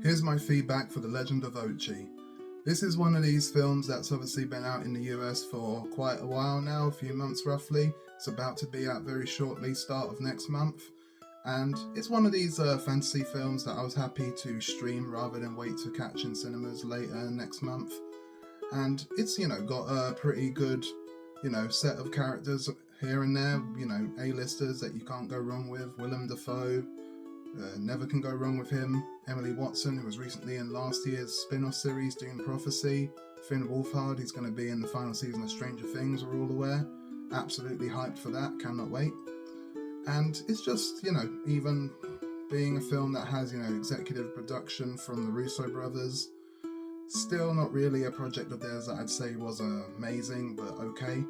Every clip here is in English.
Here's my feedback for The Legend of Ochi. This is one of these films that's obviously been out in the US for quite a while now, a few months roughly. It's about to be out very shortly, start of next month. And it's one of these fantasy films that I was happy to stream rather than wait to catch in cinemas later next month. And it's, got a pretty good, set of characters here and there, A-listers that you can't go wrong with. Willem Dafoe, never can go wrong with him. Emily Watson, who was recently in last year's spin-off series Dune Prophecy. Finn Wolfhard, he's going to be in the final season of Stranger Things, we're all aware. Absolutely hyped for that, cannot wait. And it's just, even being a film that has, executive production from the Russo brothers, still not really a project of theirs that I'd say was amazing, but okay.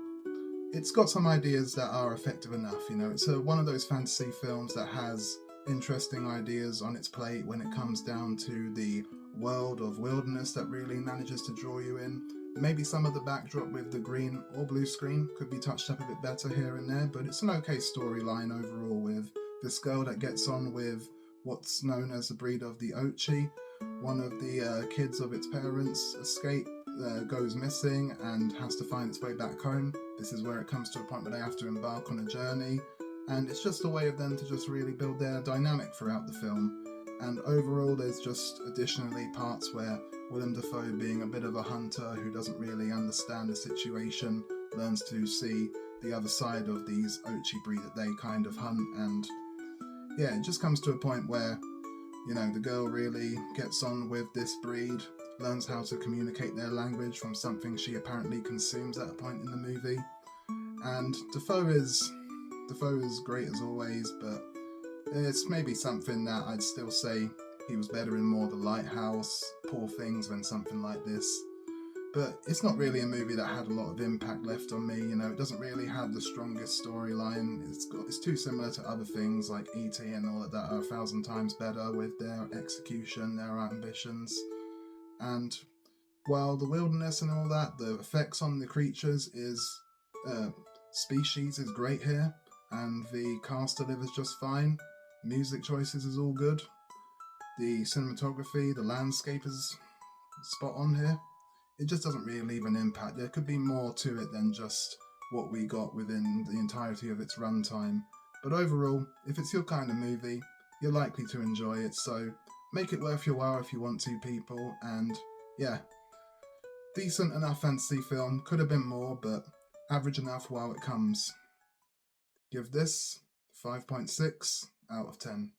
It's got some ideas that are effective enough, it's one of those fantasy films that has interesting ideas on its plate when it comes down to the world of wilderness that really manages to draw you in. Maybe some of the backdrop with the green or blue screen could be touched up a bit better here and there, but it's an okay storyline overall with this girl that gets on with what's known as the breed of the Ochi. One of the kids of its parents goes missing and has to find its way back home. This is where it comes to a point where they have to embark on a journey, and it's just a way of them to just really build their dynamic throughout the film. And overall, there's just additionally parts where Willem Dafoe, being a bit of a hunter who doesn't really understand the situation, learns to see the other side of these Ochi breed that they kind of hunt. And yeah, it just comes to a point where, the girl really gets on with this breed, learns how to communicate their language from something she apparently consumes at a point in the movie. And Dafoe is great as always, but it's maybe something that I'd still say he was better in more The Lighthouse, Poor Things than something like this. But it's not really a movie that had a lot of impact left on me. It doesn't really have the strongest storyline. It's too similar to other things like E.T. and all of that are 1,000 times better with their execution, their ambitions. And while the wilderness and all that, the effects on the creatures species is great here, and the cast delivers just fine. Music choices is all good. The cinematography, the landscape is spot on here. It just doesn't really leave an impact. There could be more to it than just what we got within the entirety of its runtime. But overall, if it's your kind of movie, you're likely to enjoy it, so make it worth your while if you want to, people. And yeah, decent enough fantasy film. Could have been more, but average enough while it comes. Give this 5.6 out of 10.